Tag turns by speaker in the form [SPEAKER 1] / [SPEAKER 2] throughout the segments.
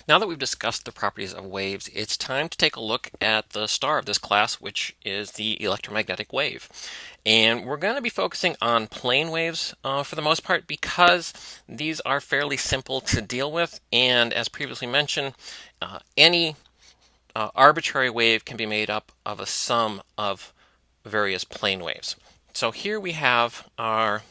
[SPEAKER 1] Now that we've discussed the properties of waves, it's time to take a look at the star of this class, which is the electromagnetic wave. And we're going to be focusing on plane waves for the most part because these are fairly simple to deal with. And as previously mentioned, any arbitrary wave can be made up of a sum of various plane waves. So here we have our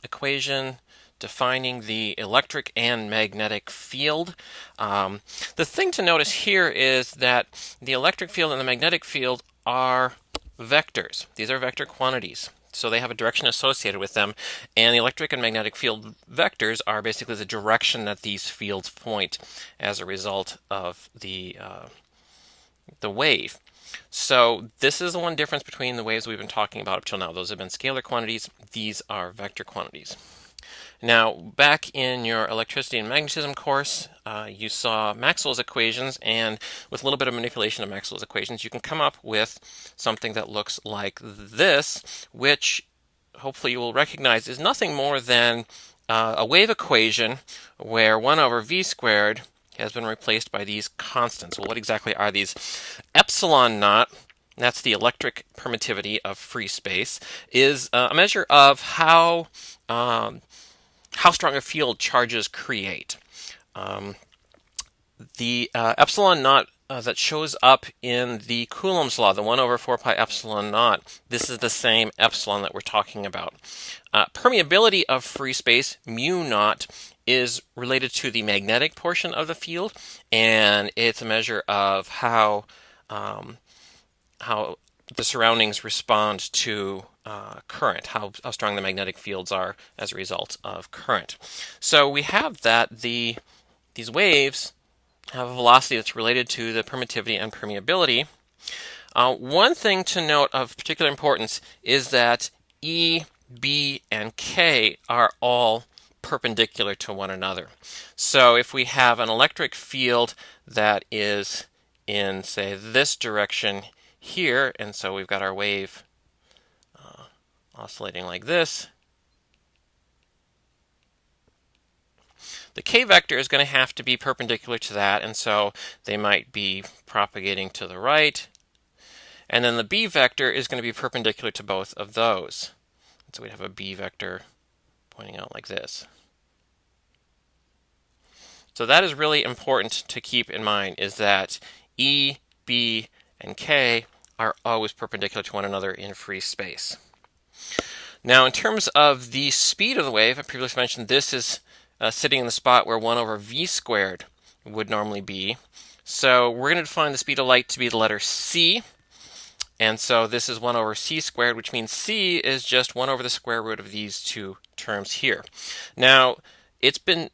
[SPEAKER 1] equation defining the electric and magnetic field. The thing to notice here is that the electric field and the magnetic field are vectors. These are vector quantities. So they have a direction associated with them, and the electric and magnetic field vectors are basically the direction that these fields point as a result of the wave. So this is the one difference between the waves we've been talking about up till now. Those have been scalar quantities. These are vector quantities. Now, back in your electricity and magnetism course, you saw Maxwell's equations, and with a little bit of manipulation of Maxwell's equations, you can come up with something that looks like this, which hopefully you will recognize is nothing more than a wave equation where 1 over v squared has been replaced by these constants. Well, what exactly are these? Epsilon naught, that's the electric permittivity of free space, is a measure of how strong a field charges create. The epsilon naught that shows up in the Coulomb's law, the 1 over 4 pi epsilon naught, this is the same epsilon that we're talking about. Permeability of free space, mu naught, is related to the magnetic portion of the field, and it's a measure of how the surroundings respond to current, how strong the magnetic fields are as a result of current. So we have that these waves have a velocity that's related to the permittivity and permeability. One thing to note of particular importance is that E, B, and K are all perpendicular to one another. So if we have an electric field that is in, say, this direction here, and so we've got our wave oscillating like this, the k vector is going to have to be perpendicular to that, and so they might be propagating to the right, and then the b vector is going to be perpendicular to both of those. So we'd have a b vector pointing out like this. So that is really important to keep in mind, is that E, B, and K are always perpendicular to one another in free space. Now, in terms of the speed of the wave, I previously mentioned this is sitting in the spot where 1 over v squared would normally be. So we're going to define the speed of light to be the letter c. And so this is 1 over c squared, which means c is just 1 over the square root of these two terms here. Now,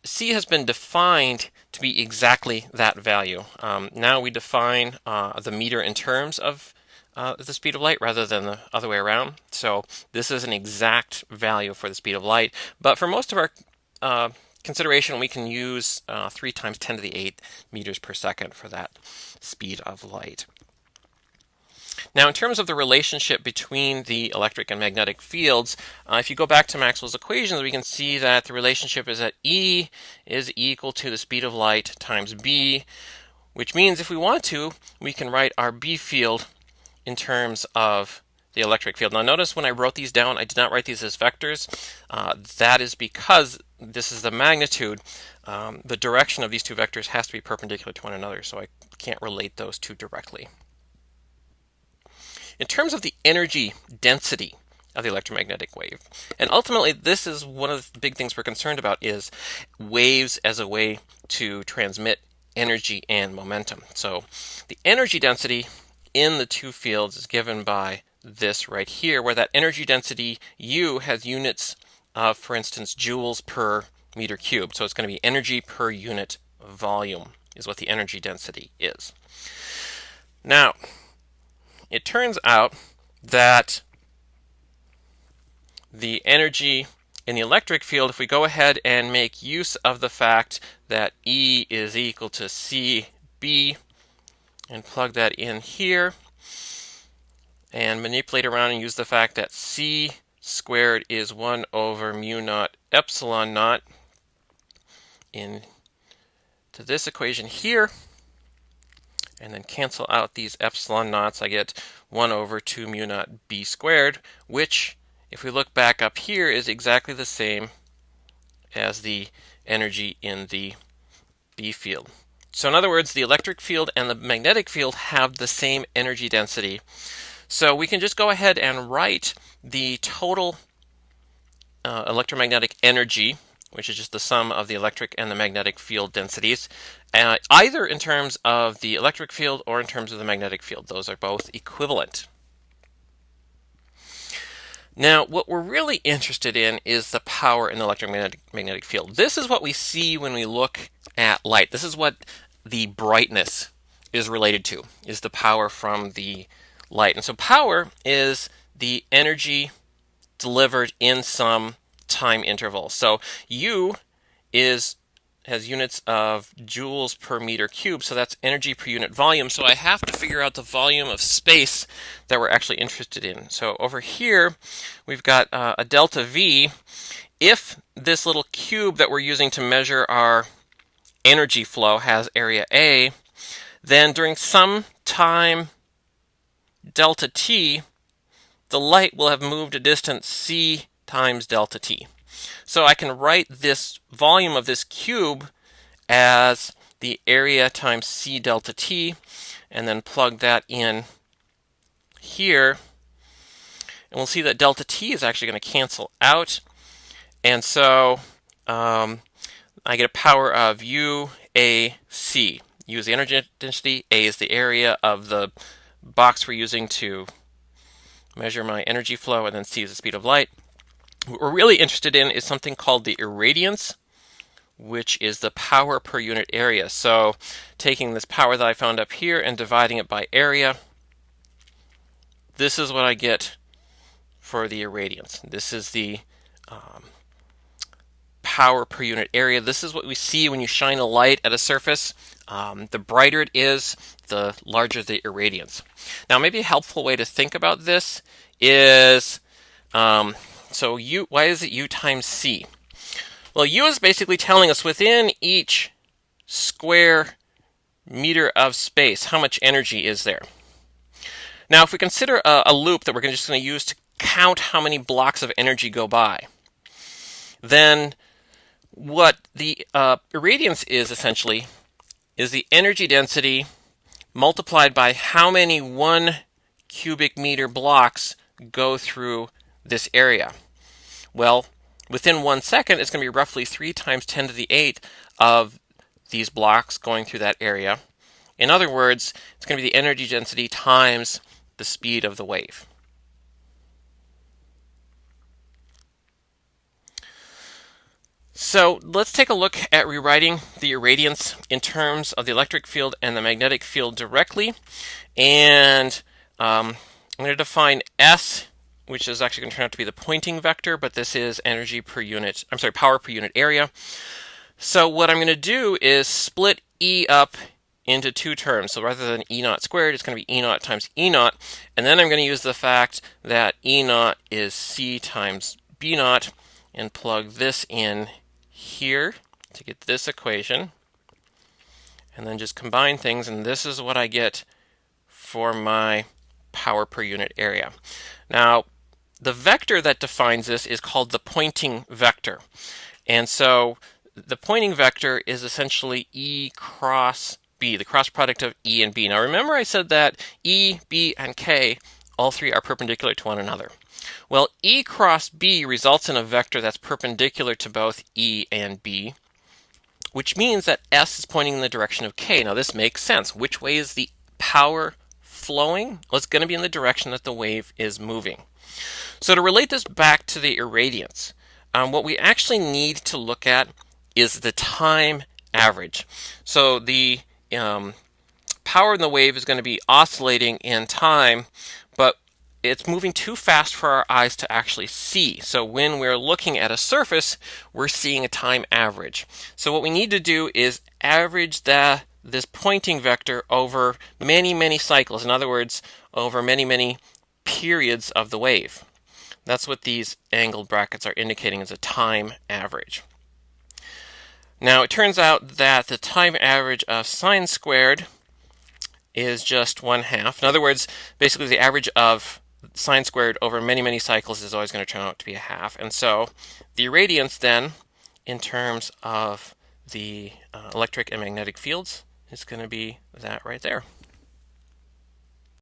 [SPEAKER 1] c has been defined to be exactly that value. Now we define the meter in terms of the speed of light rather than the other way around. So this is an exact value for the speed of light. But for most of our consideration, we can use 3 times 10 to the 8 meters per second for that speed of light. Now, in terms of the relationship between the electric and magnetic fields, if you go back to Maxwell's equations, we can see that the relationship is that E is equal to the speed of light times B, which means if we want to, we can write our B field in terms of the electric field. Now, notice when I wrote these down, I did not write these as vectors. That is because this is the magnitude. The direction of these two vectors has to be perpendicular to one another, so I can't relate those two directly. In terms of the energy density of the electromagnetic wave, and ultimately this is one of the big things we're concerned about, is waves as a way to transmit energy and momentum. So the energy density in the two fields is given by this right here, where that energy density U has units of, for instance, joules per meter cubed. So it's going to be energy per unit volume is what the energy density is. Now, it turns out that the energy in the electric field, if we go ahead and make use of the fact that E is equal to CB and plug that in here and manipulate around and use the fact that C squared is 1 over mu naught epsilon naught in to this equation here, and then cancel out these epsilon naughts, I get 1 over 2 mu naught b squared, which, if we look back up here, is exactly the same as the energy in the B field. So in other words, the electric field and the magnetic field have the same energy density. So we can just go ahead and write the total electromagnetic energy, which is just the sum of the electric and the magnetic field densities, either in terms of the electric field or in terms of the magnetic field. Those are both equivalent. Now, what we're really interested in is the power in the electromagnetic field. This is what we see when we look at light. This is what the brightness is related to, is the power from the light. And so power is the energy delivered in some time interval. So U has units of joules per meter cubed, so that's energy per unit volume. So I have to figure out the volume of space that we're actually interested in. So over here, we've got a delta V. If this little cube that we're using to measure our energy flow has area A, then during some time delta T, the light will have moved a distance C times delta T. So I can write this volume of this cube as the area times C delta T, and then plug that in here. And we'll see that delta T is actually going to cancel out. And so I get a power of UAC. U is the energy density, A is the area of the box we're using to measure my energy flow, and then C is the speed of light. What we're really interested in is something called the irradiance, which is the power per unit area. So taking this power that I found up here and dividing it by area, this is what I get for the irradiance. This is the power per unit area. This is what we see when you shine a light at a surface. The brighter it is, the larger the irradiance. Now, maybe a helpful way to think about this is, so U, why is it U times C? Well, U is basically telling us within each square meter of space how much energy is there. Now, if we consider a loop that we're just going to use to count how many blocks of energy go by, then what the irradiance is essentially is the energy density multiplied by how many 1 cubic meter blocks go through this area. Well, within 1 second, it's going to be roughly 3 times 10 to the 8 of these blocks going through that area. In other words, it's going to be the energy density times the speed of the wave. So let's take a look at rewriting the irradiance in terms of the electric field and the magnetic field directly. And I'm going to define S, which is actually going to turn out to be the pointing vector, but this is energy per unit, power per unit area. So what I'm going to do is split E up into 2 terms. So rather than E naught squared, it's going to be E naught times E naught. And then I'm going to use the fact that E naught is C times B naught and plug this in here to get this equation. And then just combine things, and this is what I get for my power per unit area. Now, the vector that defines this is called the pointing vector. And so the pointing vector is essentially E cross B, the cross product of E and B. Now remember I said that E, B, and K, all 3 are perpendicular to one another. Well, E cross B results in a vector that's perpendicular to both E and B, which means that S is pointing in the direction of K. Now this makes sense. Which way is the power flowing? Well, it's going to be in the direction that the wave is moving. So to relate this back to the irradiance, what we actually need to look at is the time average. So the power in the wave is going to be oscillating in time, but it's moving too fast for our eyes to actually see. So when we're looking at a surface, we're seeing a time average. So what we need to do is average this pointing vector over many, many cycles. In other words, over many, many periods of the wave. That's what these angled brackets are indicating as a time average. Now, it turns out that the time average of sine squared is just 1/2. In other words, basically the average of sine squared over many, many cycles is always going to turn out to be 1/2. And so the irradiance then, in terms of the electric and magnetic fields, is going to be that right there.